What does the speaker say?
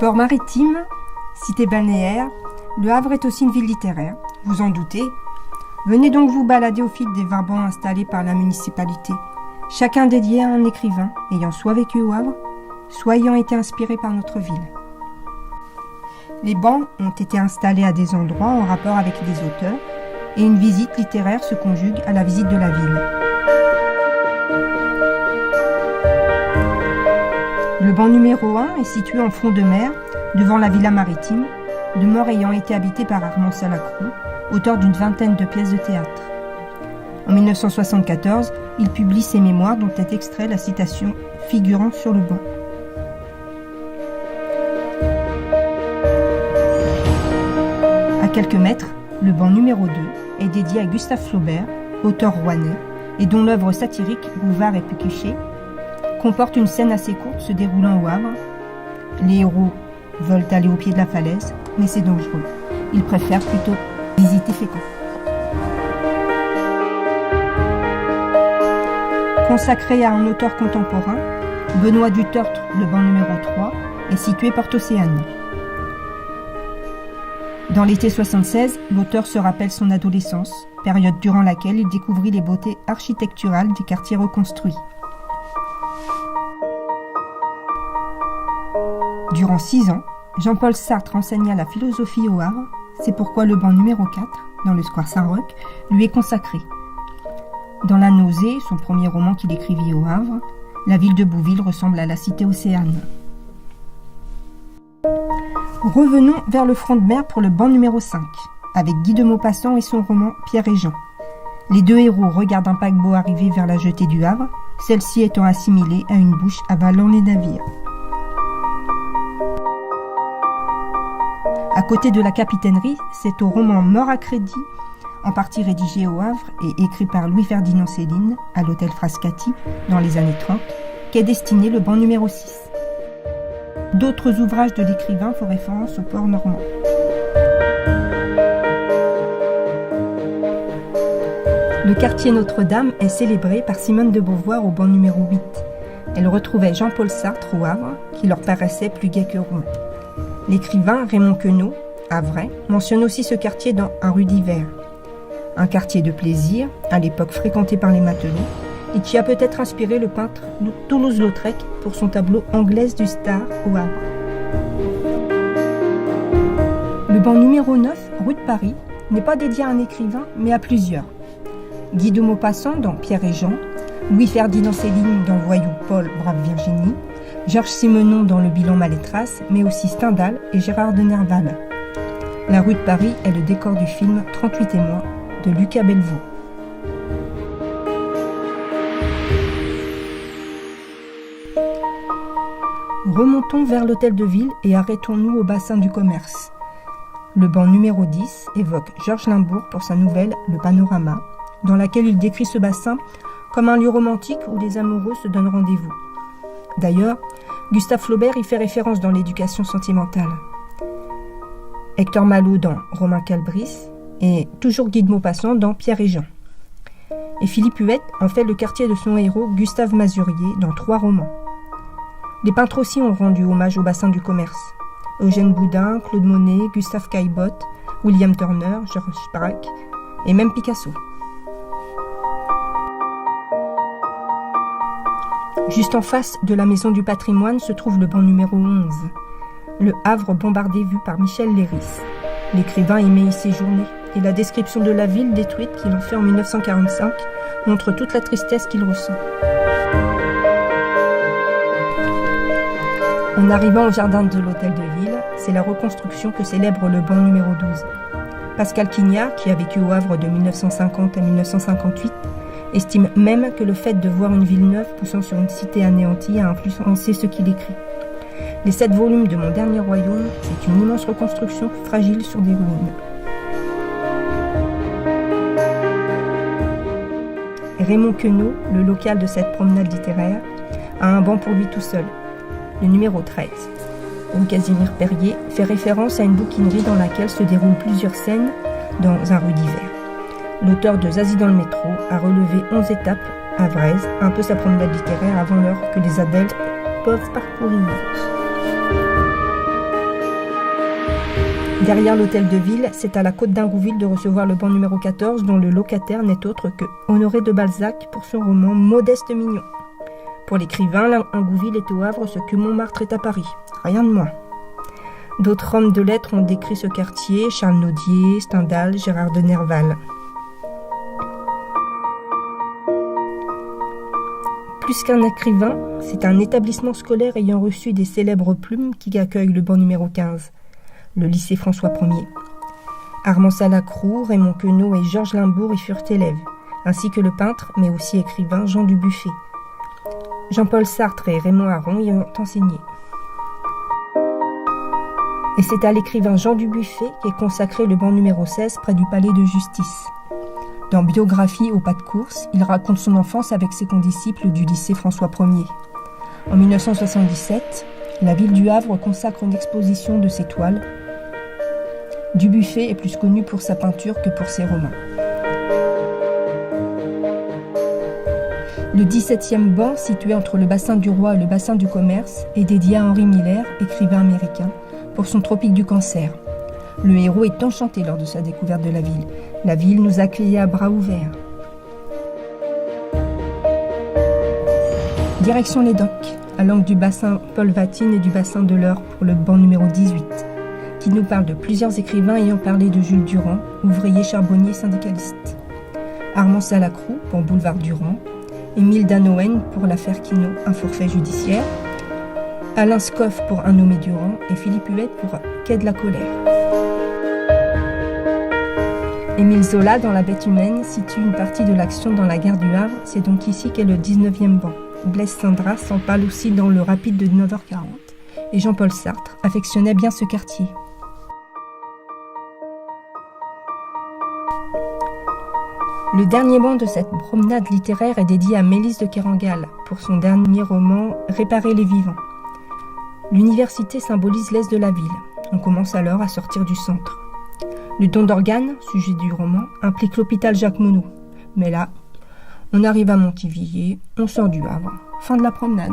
Port maritime, cité balnéaire, Le Havre est aussi une ville littéraire, vous en doutez. Venez donc vous balader au fil des 20 bancs installés par la municipalité, chacun dédié à un écrivain ayant soit vécu au Havre, soit ayant été inspiré par notre ville. Les bancs ont été installés à des endroits en rapport avec des auteurs et une visite littéraire se conjugue à la visite de la ville. Le banc numéro 1 est situé en front de mer, devant la villa maritime, demeure ayant été habitée par Armand Salacrou, auteur d'une vingtaine de pièces de théâtre. En 1974, il publie ses mémoires dont est extrait la citation figurant sur le banc. À quelques mètres, le banc numéro 2 est dédié à Gustave Flaubert, auteur rouennais, et dont l'œuvre satirique Bouvard et Pécuchet comporte une scène assez courte se déroulant au Havre. Les héros veulent aller au pied de la falaise, mais c'est dangereux. Ils préfèrent plutôt visiter Fécamp. Consacré à un auteur contemporain, Benoît Dutertre, le banc numéro 3, est situé porte Océane. Dans l'été 76, l'auteur se rappelle son adolescence, période durant laquelle il découvrit les beautés architecturales des quartiers reconstruits. Durant 6 ans, Jean-Paul Sartre enseigna la philosophie au Havre, c'est pourquoi le banc numéro 4, dans le square Saint-Roch, lui est consacré. Dans La Nausée, son premier roman qu'il écrivit au Havre, la ville de Bouville ressemble à la cité Océane. Revenons vers le front de mer pour le banc numéro 5, avec Guy de Maupassant et son roman Pierre et Jean. Les deux héros regardent un paquebot arriver vers la jetée du Havre, celle-ci étant assimilée à une bouche avalant les navires. À côté de la capitainerie, c'est au roman Mort à crédit, en partie rédigé au Havre et écrit par Louis-Ferdinand Céline à l'hôtel Frascati dans les années 30, qu'est destiné le banc numéro 6. D'autres ouvrages de l'écrivain font référence au port normand. Le quartier Notre-Dame est célébré par Simone de Beauvoir au banc numéro 8. Elle retrouvait Jean-Paul Sartre au Havre, qui leur paraissait plus gai que rond. L'écrivain Raymond Queneau, havrais, mentionne aussi ce quartier dans Un rue d'hiver. Un quartier de plaisir, à l'époque fréquenté par les matelots, et qui a peut-être inspiré le peintre Toulouse-Lautrec pour son tableau Anglaise du Star au Havre. Le banc numéro 9, rue de Paris, n'est pas dédié à un écrivain, mais à plusieurs. Guy de Maupassant dans Pierre et Jean, Louis-Ferdinand Céline dans Voyou Paul, Brave Virginie, Georges Simenon dans Le Bilan Malétrasse, mais aussi Stendhal et Gérard de Nerval. La rue de Paris est le décor du film 38 témoins de Lucas Bellevaux. Remontons vers l'hôtel de ville et arrêtons-nous au bassin du commerce. Le banc numéro 10 évoque Georges Limbourg pour sa nouvelle Le Panorama, dans laquelle il décrit ce bassin comme un lieu romantique où les amoureux se donnent rendez-vous. D'ailleurs, Gustave Flaubert y fait référence dans l'éducation sentimentale. Hector Malot dans Romain Calbris et toujours Guy de Maupassant dans Pierre et Jean. Et Philippe Huette en fait le quartier de son héros Gustave Mazurier dans 3 romans. Les peintres aussi ont rendu hommage au bassin du commerce. Eugène Boudin, Claude Monet, Gustave Caillebotte, William Turner, Georges Braque et même Picasso. Juste en face de la Maison du Patrimoine se trouve le banc numéro 11, le Havre bombardé vu par Michel Léris. L'écrivain aimait y séjourner et la description de la ville détruite qu'il en fait en 1945 montre toute la tristesse qu'il ressent. En arrivant au jardin de l'hôtel de ville, c'est la reconstruction que célèbre le banc numéro 12. Pascal Quignard, qui a vécu au Havre de 1950 à 1958, estime même que le fait de voir une ville neuve poussant sur une cité anéantie a influencé ce qu'il écrit. Les 7 volumes de Mon dernier royaume, c'est une immense reconstruction fragile sur des ruines. Raymond Queneau, le local de cette promenade littéraire, a un banc pour lui tout seul. Le numéro 13, où Casimir Perrier fait référence à une bouquinerie dans laquelle se déroulent plusieurs scènes dans Un rue d'hiver. L'auteur de Zazie dans le métro a relevé 11 étapes à Vraise, un peu sa promenade littéraire avant l'heure que les adeptes peuvent parcourir. Derrière l'hôtel de ville, c'est à la côte d'Ingouville de recevoir le banc numéro 14 dont le locataire n'est autre que Honoré de Balzac pour son roman Modeste Mignon. Pour l'écrivain, Ingouville est au Havre ce que Montmartre est à Paris, rien de moins. D'autres hommes de lettres ont décrit ce quartier, Charles Nodier, Stendhal, Gérard de Nerval. Plus qu'un écrivain, c'est un établissement scolaire ayant reçu des célèbres plumes qui accueille le banc numéro 15, le lycée François Ier. Armand Salacrou, Raymond Queneau et Georges Limbourg y furent élèves, ainsi que le peintre, mais aussi écrivain Jean Dubuffet. Jean-Paul Sartre et Raymond Aron y ont enseigné. Et c'est à l'écrivain Jean Dubuffet qu'est consacré le banc numéro 16 près du palais de justice. Dans Biographie au pas de course, il raconte son enfance avec ses condisciples du lycée François Ier. En 1977, la ville du Havre consacre une exposition de ses toiles. Dubuffet est plus connu pour sa peinture que pour ses romans. Le 17e banc, situé entre le bassin du Roi et le bassin du Commerce, est dédié à Henry Miller, écrivain américain, pour son Tropique du cancer. Le héros est enchanté lors de sa découverte de la ville. La ville nous accueillait à bras ouverts. Direction les docks, à l'angle du bassin Paul Vatine et du bassin de l'Eure pour le banc numéro 18, qui nous parle de plusieurs écrivains ayant parlé de Jules Durand, ouvrier charbonnier syndicaliste. Armand Salacrou pour Boulevard Durand, Émile Danoën pour l'affaire Quinault, un forfait judiciaire, Alain Scoff pour Un nommé Durand et Philippe Huette pour Quai de la colère. Émile Zola, dans La bête humaine, situe une partie de l'action dans la gare du Havre. C'est donc ici qu'est le 19e banc. Blaise Cendrars s'en parle aussi dans Le rapide de 9h40. Et Jean-Paul Sartre affectionnait bien ce quartier. Le dernier banc de cette promenade littéraire est dédié à Mélisse de Kerangal pour son dernier roman Réparer les vivants. L'université symbolise l'est de la ville. On commence alors à sortir du centre. Le don d'organes, sujet du roman, implique l'hôpital Jacques Monod. Mais là, on arrive à Montivilliers, on sort du Havre. Fin de la promenade.